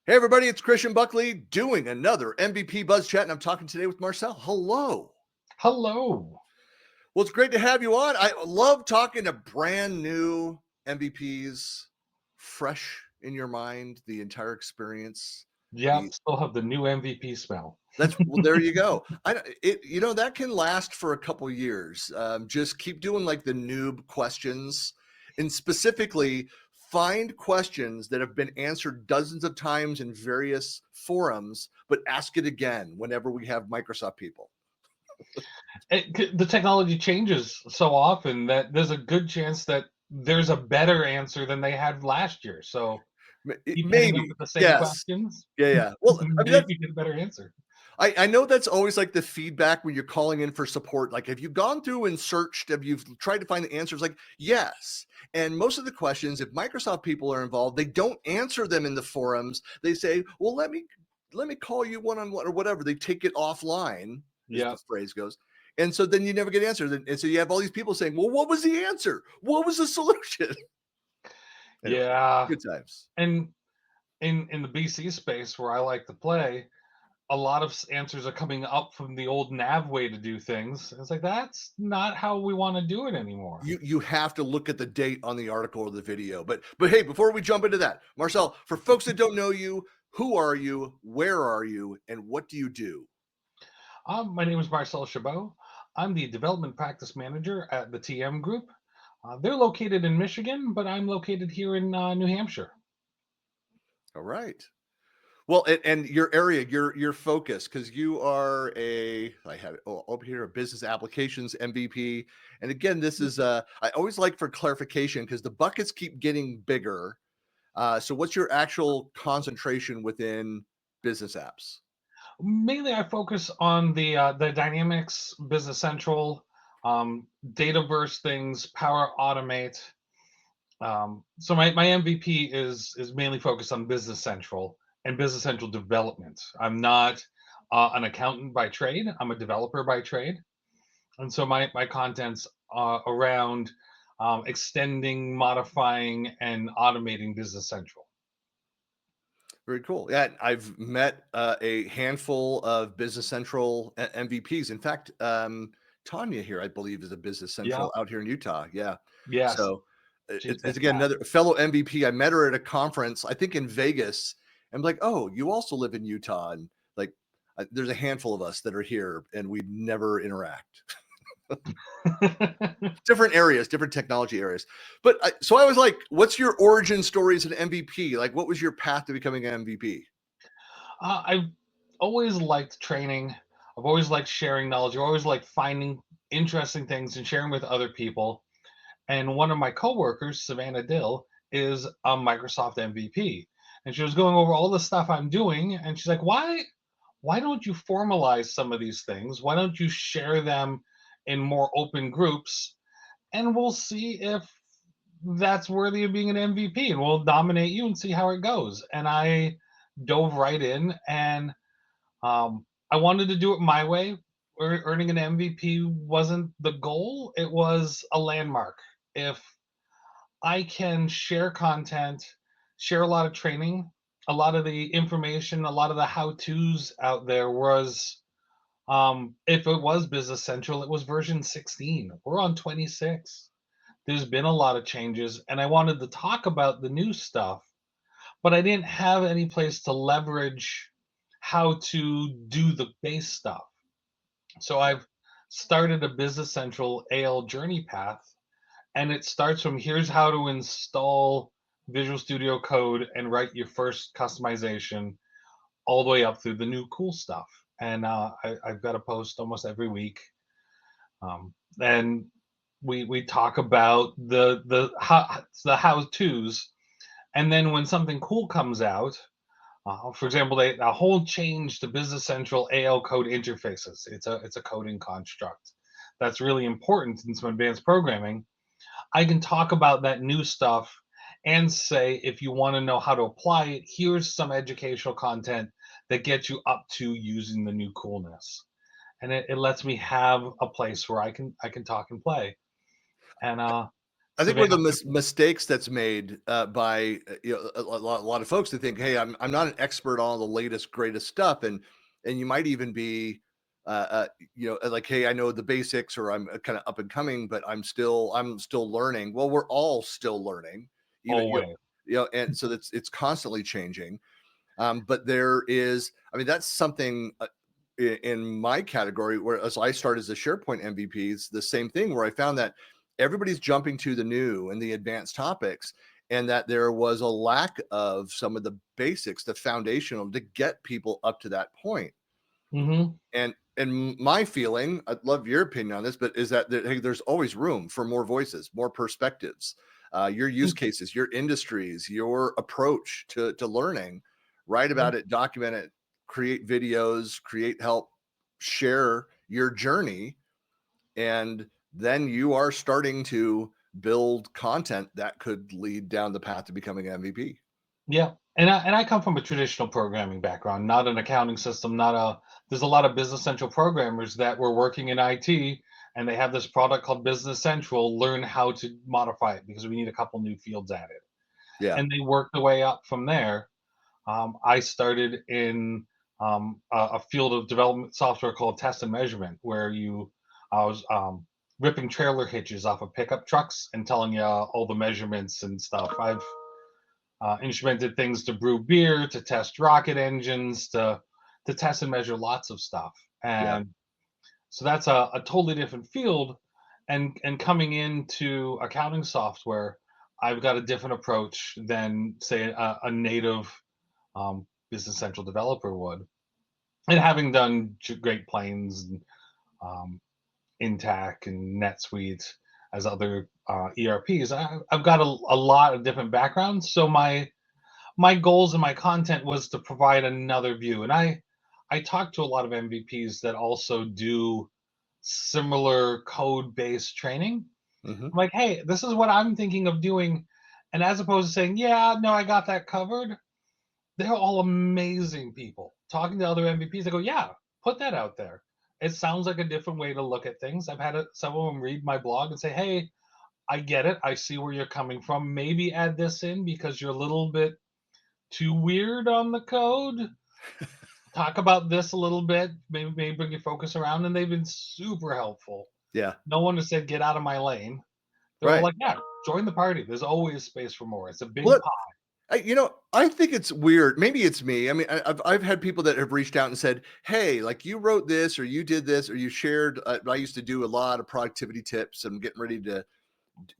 Hey everybody, it's Christian Buckley doing another MVP Buzz Chat, and I'm talking today with Marcel. Hello. Hello. Well, it's great to have you on. I love talking to brand new MVPs, fresh in your mind, the entire experience. Yep, The still have the new MVP smell. That's well, there you go. That can last for a couple years. Just keep doing like the noob questions, and specifically find questions that have been answered dozens of times in various forums, but ask it again whenever we have Microsoft people. The technology changes so often that there's a good chance that there's a better answer than they had last year. So keep hitting them Maybe, with the same yes, questions. yeah. Well, I mean Maybe that's you get a better answer. I know that's always like the feedback when you're calling in for support. Like, have you gone through and searched? Have you tried to find the answers? Like, yes. And most of the questions, if Microsoft people are involved, they don't answer them in the forums. They say, well, let me call you one on one or whatever. They take it offline, as the Yep. phrase goes. And so then you never get answers. And so you have all these people saying, well, what was the answer? What was the solution? Anyway, Yeah. good times. And in the BC space where I like to play, a lot of answers are coming up from the old nav way to do things. It's like that's not how we want to do it anymore. You have to look at the date on the article or the video. But hey, before we jump into that, Marcel, for folks that don't know you, who are you? Where are you? And what do you do? My name is Marcel Chabot. I'm the development practice manager at the TM Group. They're located in Michigan, but I'm located here in New Hampshire. All right. Well, and your area, your focus, because you are I have it over here, a business applications MVP. And again, this is I always like for clarification because the buckets keep getting bigger. So what's your actual concentration within business apps? Mainly, I focus on the Dynamics, Business Central, Dataverse things, Power Automate. So my MVP is mainly focused on Business Central and Business Central development. I'm not an accountant by trade. I'm a developer by trade. And so my content's around extending, modifying, and automating Business Central. Very cool. Yeah, I've met a handful of Business Central MVPs. In fact, Tanya here, I believe, is a Business Yeah. Central out here in Utah. Yeah. Yes. So She's it's again fantastic. another fellow MVP. I met her at a conference, I think in Vegas. I'm like, oh, you also live in Utah, and like, there's a handful of us that are here, and we never interact. Different areas, different technology areas. But so I was like, what's your origin story as an MVP? Like, what was your path to becoming an MVP? I've always liked training. I've always liked sharing knowledge. I've always liked finding interesting things and sharing with other people. And one of my coworkers, Savannah Dill, is a Microsoft MVP. And she was going over all the stuff I'm doing. And she's like, why don't you formalize some of these things? Why don't you share them in more open groups? And we'll see if that's worthy of being an MVP and we'll dominate you and see how it goes. And I dove right in and I wanted to do it my way. Earning an MVP wasn't the goal, it was a landmark. If I can share content, share a lot of training, a lot of the information, a lot of the how to's out there was, if it was Business Central, it was version 16. We're on 26. There's been a lot of changes, and I wanted to talk about the new stuff, but I didn't have any place to leverage how to do the base stuff. So I've started a Business Central AL journey path, and it starts from here's how to install Visual Studio Code and write your first customization, all the way up through the new cool stuff. And I've got a post almost every week, and we talk about the how tos, and then when something cool comes out, for example, a whole change to Business Central AL code interfaces. It's a coding construct that's really important in some advanced programming. I can talk about that new stuff and say, if you want to know how to apply it, here's some educational content that gets you up to using the new coolness. And it lets me have a place where I can talk and play. And I think one of Savannah. the mistakes that's made by a lot of folks who think, "Hey, I'm not an expert on the latest greatest stuff," and you might even be, like, "Hey, I know the basics," or "I'm kind of up and coming, but I'm still learning." Well, we're all still learning, even Always. and so it's constantly changing. But there is, I mean, that's something in my category where as I started as a SharePoint MVP, it's the same thing where I found that everybody's jumping to the new and the advanced topics, and that there was a lack of some of the basics, the foundational to get people up to that point. Hmm. And my feeling, I'd love your opinion on this, but is that hey, there's always room for more voices, more perspectives, your use cases, your industries, your approach to learning. Write about it, document it, create videos, create help, share your journey, and then you are starting to build content that could lead down the path to becoming an MVP. Yeah, and I come from a traditional programming background, not an accounting system, not a. There's a lot of Business Central programmers that were working in IT, and they have this product called Business Central. Learn how to modify it because we need a couple new fields added, Yeah, and they work their way up from there. I started in a field of development software called test and measurement, where I was ripping trailer hitches off of pickup trucks and telling you all the measurements and stuff. I've instrumented things to brew beer, to test rocket engines, to test and measure lots of stuff. yeah, And so that's a totally different field. And coming into accounting software, I've got a different approach than say a native Business Central developer would. And having done Great Plains and um, Intac and NetSuite as other ERPs, I've got a lot of different backgrounds. So my goals and my content was to provide another view. And I talk to a lot of MVPs that also do similar code based training. hmm I'm like, hey, this is what I'm thinking of doing. And as opposed to saying, yeah, no, I got that covered, they're all amazing people. Talking to other MVPs, I go, yeah, put that out there. It sounds like a different way to look at things. I've had some of them read my blog and say, hey, I get it. I see where you're coming from. Maybe add this in because you're a little bit too weird on the code. Talk about this a little bit. Maybe bring your focus around. And they've been super helpful. yeah, No one has said, get out of my lane. They're all right. like, yeah, join the party. There's always space for more. It's a big Well, pot. I think it's weird. Maybe it's me. I mean, I've had people that have reached out and said, "Hey, like you wrote this, or you did this, or you shared." I used to do a lot of productivity tips. I'm getting ready to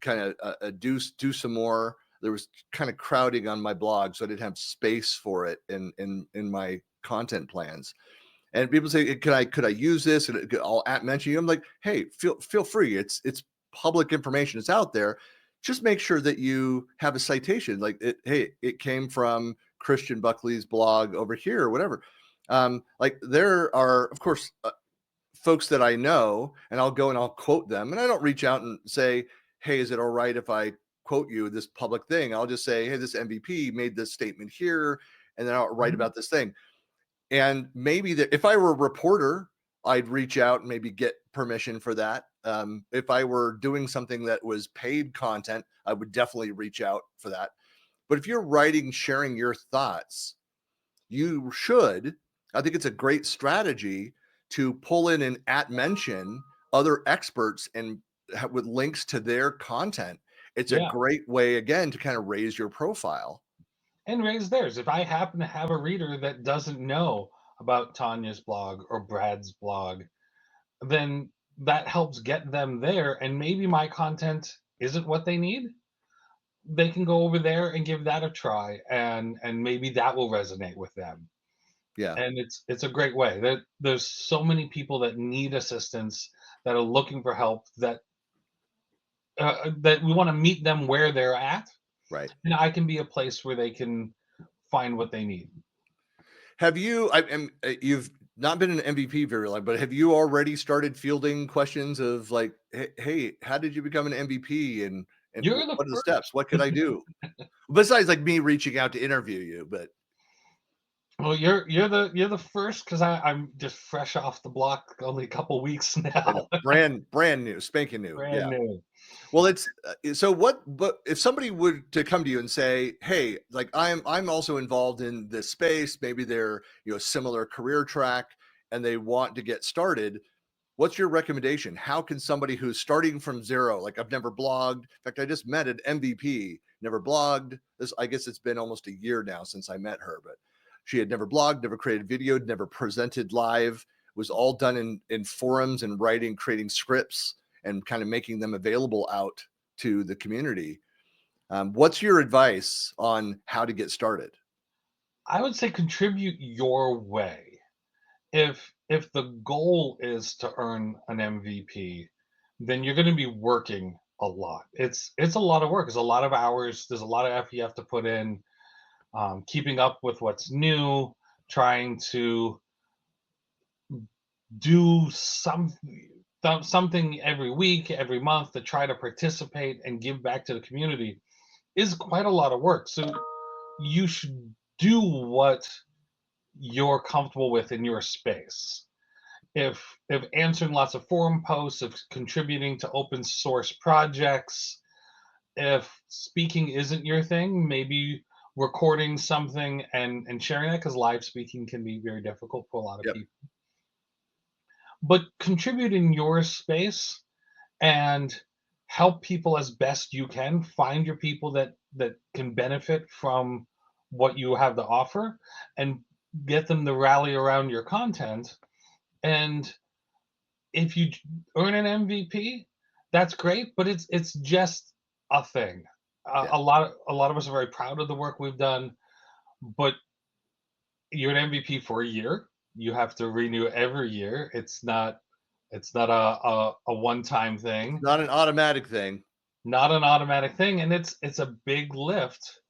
kind of do some more. There was kind of crowding on my blog, so I didn't have space for it in my content plans. And people say, could I use this?" And I'll mention you. I'm like, "Hey, feel free. It's public information. It's out there. Just make sure that you have a citation. Like, hey, it came from Christian Buckley's blog over here, or whatever." Like there are, of course, folks that I know, and I'll go and I'll quote them, and I don't reach out and say, "Hey, is it all right if I quote you this public thing?" I'll just say, "Hey, this MVP made this statement here," and then I'll write Mhm. about this thing. And maybe that if I were a reporter, I'd reach out and maybe get permission for that. If I were doing something that was paid content, I would definitely reach out for that. But if you're writing, sharing your thoughts, you should. I think it's a great strategy to pull in and at mention other experts and with links to their content. It's a Yeah. great way, again, to kind of raise your profile. And raise theirs. If I happen to have a reader that doesn't know about Tanya's blog or Brad's blog, then that helps get them there. And maybe my content isn't what they need. They can go over there and give that a try, and maybe that will resonate with them. Yeah, And it's a great way. There's so many people that need assistance that are looking for help that we want to meet them where they're at, right. and I can be a place where they can find what they need. Have you? You've not been an MVP very long, but have you already started fielding questions of like, "Hey, how did you become an MVP? And You're the what are the steps? first. What could I do?" Besides, like me reaching out to interview you, but Well, you're the first because I'm just fresh off the block, only a couple weeks I know, now. brand new, spanking new. Brand Yeah. new. Well, it's so what, but if somebody would to come to you and say, "Hey, like I'm also involved in this space, maybe they're, similar career track and they want to get started." What's your recommendation? How can somebody who's starting from zero, like I've never blogged, in fact, I just met an MVP, never blogged. This, I guess it's been almost a year now since I met her, but she had never blogged, never created video, never presented live, was all done in forums and writing, creating scripts and kind of making them available out to the community. What's your advice on how to get started? I would say contribute your way. If the goal is to earn an MVP, then you're going to be working a lot. It's a lot of work. It's a lot of hours. There's a lot of effort you have to put in, keeping up with what's new, trying to do something every week, every month to try to participate and give back to the community is quite a lot of work. So you should do what you're comfortable with in your space. If answering lots of forum posts, if contributing to open source projects, if speaking isn't your thing, maybe recording something and sharing that, because live speaking can be very difficult for a lot of Yep. people. But contribute in your space and help people as best you can. Find your people that can benefit from what you have to offer, and get them to rally around your content. And if you earn an MVP, that's great, but it's just a thing. Yeah. A lot of us are very proud of the work we've done, but you're an MVP for a year. You have to renew every year. It's not a one-time It's thing, not an automatic thing. not an automatic thing, and it's a big lift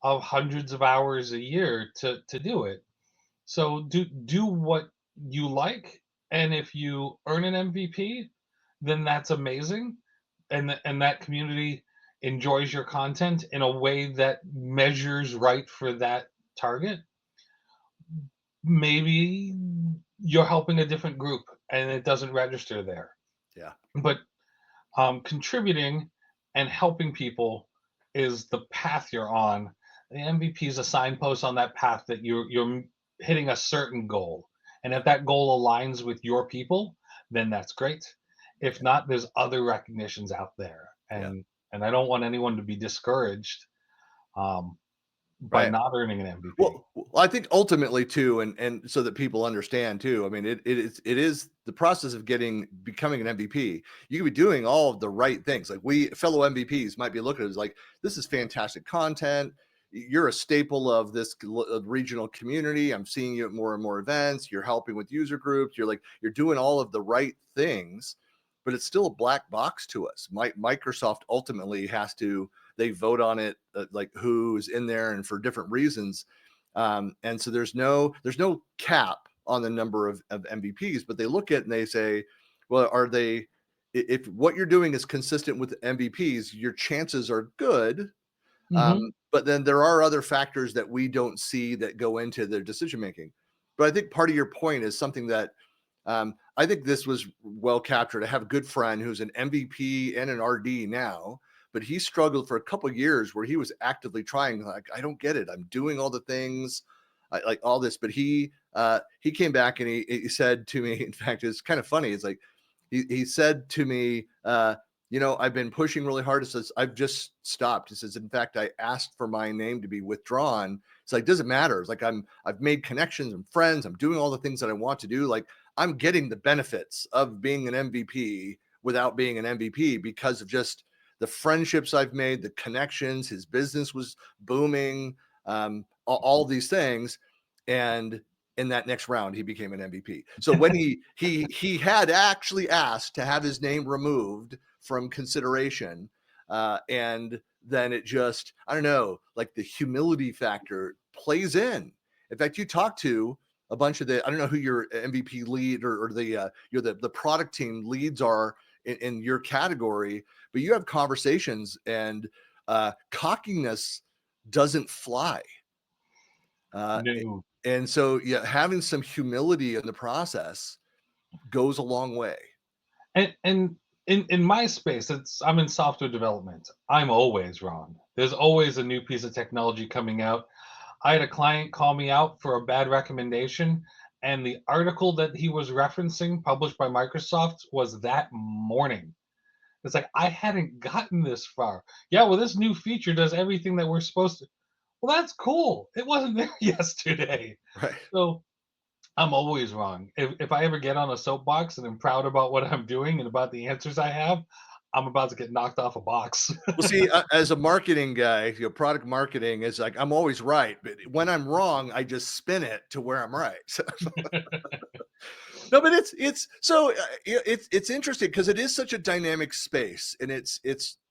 of hundreds of hours a year to do it. So do what you like, and if you earn an MVP, then that's amazing, and that community enjoys your content in a way that measures right for that target. Maybe you're helping a different group and it doesn't register there. Yeah. But contributing and helping people is the path you're on. The MVP is a signpost on that path that you're hitting a certain goal. And if that goal aligns with your people, then that's great. If not, there's other recognitions out there. Yeah. And I don't want anyone to be discouraged um, by Right. not earning an MVP. Well, I think ultimately too, and so that people understand too. I mean, it is the process of becoming an MVP. You can be doing all of the right things. Like we fellow MVPs might be looking at it as like, this is fantastic content. You're a staple of this regional community. I'm seeing you at more and more events. You're helping with user groups. You're doing all of the right things, but it's still a black box to us. Microsoft ultimately has to, they vote on it, like who's in there and for different reasons. And so there's no cap on the number of MVPs, but they look at and they say, well, are they, if what you're doing is consistent with MVPs, your chances are good. Hmm. But then there are other factors that we don't see that go into their decision making. But I think part of your point is something that I think this was well captured. I have a good friend who's an MVP and an RD now, but he struggled for a couple of years where he was actively trying. Like, I don't get it. I'm doing all the things, like all this, but he came back and he said to me. In fact, it's kind of funny. It's like he said to me, I've been pushing really hard. It says, I've just stopped. He says, in fact, I asked for my name to be withdrawn. It's like, doesn't matter. It's like, I've made connections and friends. I'm doing all the things that I want to do. Like, I'm getting the benefits of being an MVP without being an MVP because of just the friendships I've made, the connections. His business was booming, all these things. And in that next round, he became an MVP. So when he had actually asked to have his name removed from consideration, and then it just, I don't know, like the humility factor plays in. In fact, you talk to a bunch of the, I don't know who your MVP lead or the you're the product team leads are in your category, but you have conversations and cockiness doesn't fly. Uh, a- No. and so, yeah, having some humility in the process goes a long way. And in my space, I'm in software development. I'm always wrong. There's always a new piece of technology coming out. I had a client call me out for a bad recommendation, and the article that he was referencing, published by Microsoft, was that morning. It's like I hadn't gotten this far. Yeah, well, this new feature does everything that we're supposed to. Well, that's cool. It wasn't there yesterday. Right. So I'm always wrong. If I ever get on a soapbox and I'm proud about what I'm doing and about the answers I have, I'm about to get knocked off a box. Well, see, as a marketing guy, product marketing is like I'm always right, but when I'm wrong, I just spin it to where I'm right. No, but it's so it's interesting because it is such a dynamic space, and it's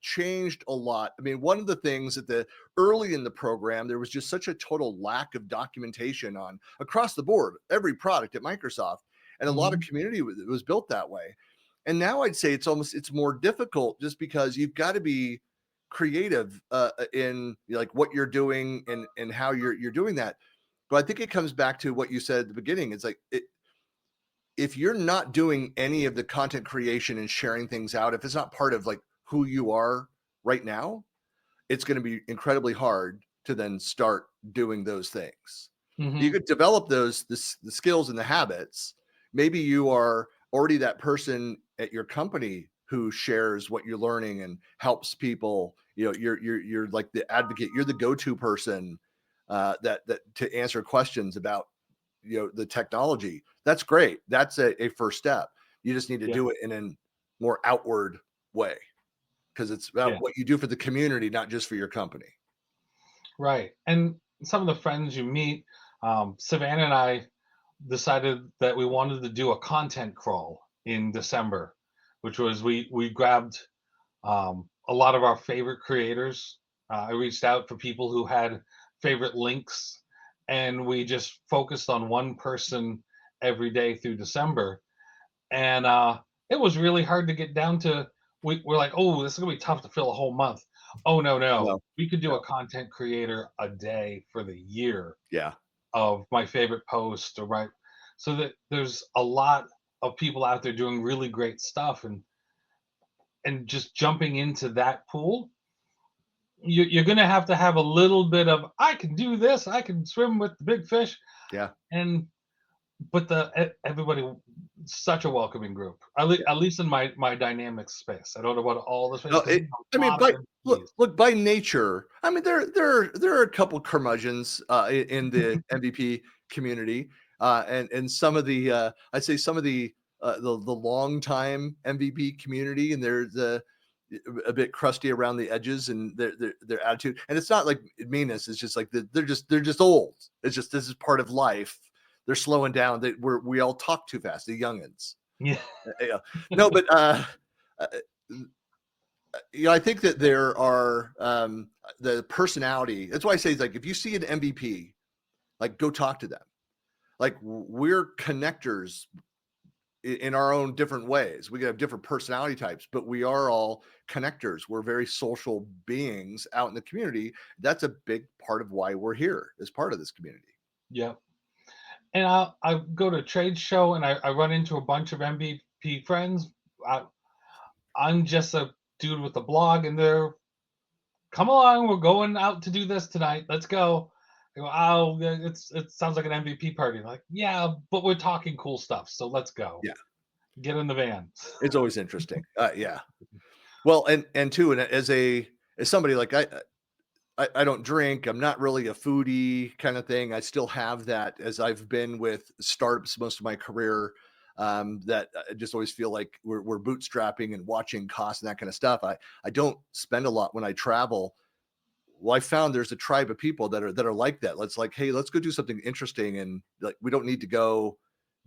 changed a lot. I mean, one of the things that the early in the program there was just such a total lack of documentation on across the board every product at Microsoft, and a lot of Mhm. community was built that way. And now I'd say it's more difficult just because you've got to be creative in like what you're doing and how you're doing that. But I think it comes back to what you said at the beginning. It's like if you're not doing any of the content creation and sharing things out, if it's not part of like who you are right now, it's going to be incredibly hard to then start doing those things. You Mhm. could develop the skills and the habits. Maybe you are already that person at your company who shares what you're learning and helps people. You're like the advocate. You're the go-to person that to answer questions about the technology. That's great. That's a first step. You just need to Yeah. do it in a more outward way because it's about Yeah. what you do for the community, not just for your company. Right. And some of the friends you meet, Savannah and I decided that we wanted to do a content crawl in December, which was we grabbed a lot of our favorite creators. I reached out for people who had favorite links, and we just focused on one person every day through December. And it was really hard to get down to. We're like, oh, this is gonna be tough to fill a whole month. Oh no, no, No, we could do no. a content creator a day for the year Yeah. of my favorite post or my. So that there's a lot of people out there doing really great stuff, and just jumping into that pool, you're going to have a little bit of I can do this, I can swim with the big fish, Yeah. and but everybody, such a welcoming group. Yeah. At least in my dynamic space. I don't know about all the space No, because it I a mean, lot of by MVPs. look, by nature, I mean, there are a couple curmudgeons, in the MVP community, and some of the, I'd say some of the longtime MVP community, and they're a bit crusty around the edges and their attitude. And it's not like meanness, it's just like they're just old. It's just this is part of life. They're slowing down. We all talk too fast, the youngins. Yeah. Yeah. No, but, uh I think that there are the personality. That's why I say, like, if you see an MVP, like, go talk to them. Like, we're connectors in our own different ways. We have different personality types, but we are all connectors. We're very social beings out in the community. That's a big part of why we're here as part of this community. Yeah. And I go to a trade show and I run into a bunch of MVP friends. I, I'm just a dude with a blog, and they're come along, we're going out to do this tonight. Let's go. I go, oh, yeah, it sounds like an MVP party. Like, yeah, but we're talking cool stuff, so let's go. Yeah, Get in the van. it's always interesting. Yeah. Well, and too, and as somebody like I don't drink. I'm not really a foodie kind of thing. I still have that as I've been with startups most of my career. That I just always feel like we're bootstrapping and watching costs and that kind of stuff. I don't spend a lot when I travel. Well, I found there's a tribe of people that are like that. Let's like, hey, let's go do something interesting, and like we don't need to go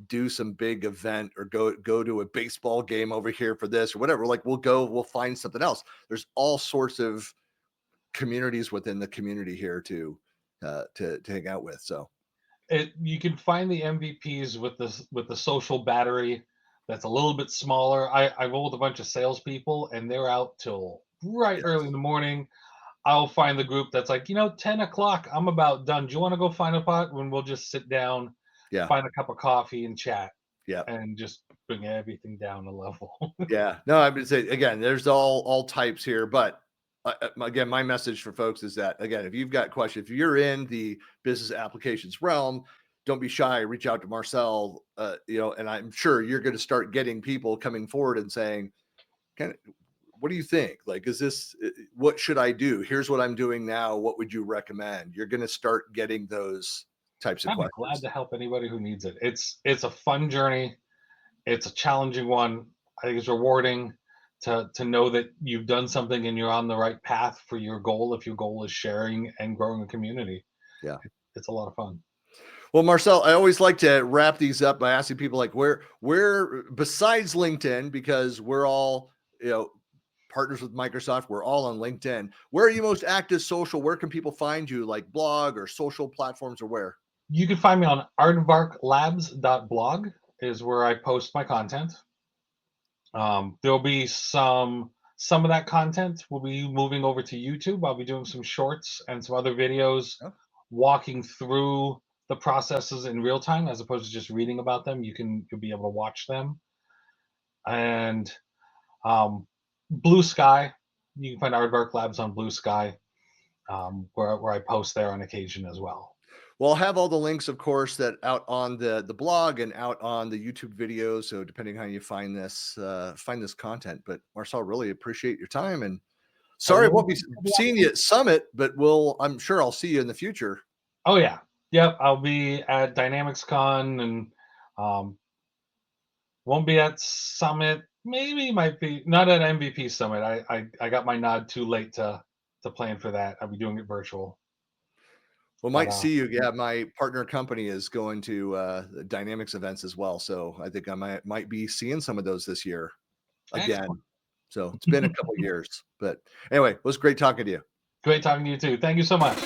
do some big event or go to a baseball game over here for this or whatever. Like we'll find something else. There's all sorts of communities within the community here to hang out with. So You can find the MVPs with the social battery that's a little bit smaller. I roll with a bunch of salespeople, and they're out till right early yes, in the morning. I'll find the group that's like, 10 o'clock, I'm about done. Do you want to go find a pot when we'll just sit down, Yeah. find a cup of coffee and chat Yeah. and just bring everything down a level? Yeah. No, I would say again, there's all types here, but again, my message for folks is that again, if you've got questions, if you're in the business applications realm, don't be shy. Reach out to Marcel. And I'm sure you're going to start getting people coming forward and saying, "Can what do you think? Like, is this what should I do? Here's what I'm doing now. What would you recommend?" You're going to start getting those types of I'd be glad questions. to help anybody who needs it. It's a fun journey. It's a challenging one. I think it's rewarding to know that you've done something and you're on the right path for your goal. If your goal is sharing and growing a community, Yeah. it's a lot of fun. Well, Marcel, I always like to wrap these up by asking people like where besides LinkedIn, because we're all, partners with Microsoft, we're all on LinkedIn. Where are you most active social? Where can people find you, like blog or social platforms, or where? You can find me on aardvarklabs.blog is where I post my content. There'll be some of that content will be moving over to YouTube. I'll be doing some shorts and some other videos Oh, walking through the processes in real time as opposed to just reading about them. You'll be able to watch them. And Blue Sky, you can find Aardvark Labs on Blue Sky, where I post there on occasion as well. well, I'll have all the links, of course, that out on the blog and out on the YouTube video. So depending how you find this content. But Marcel, really appreciate your time, and I sorry I really won't be seeing you at Summit, but I'm sure I'll see you in the future. Oh yeah, yep. I'll be at Dynamics Con and um, won't be at Summit. Maybe might be not at MVP Summit. I got my nod too late to plan for that. I'll be doing it virtual. Well, But might see you. Yeah, my partner company is going to the Dynamics events as well, so I think I might be seeing some of those this year again. excellent. So it's been a couple years, but anyway, it was great talking to you. Great talking to you too. Thank you so much.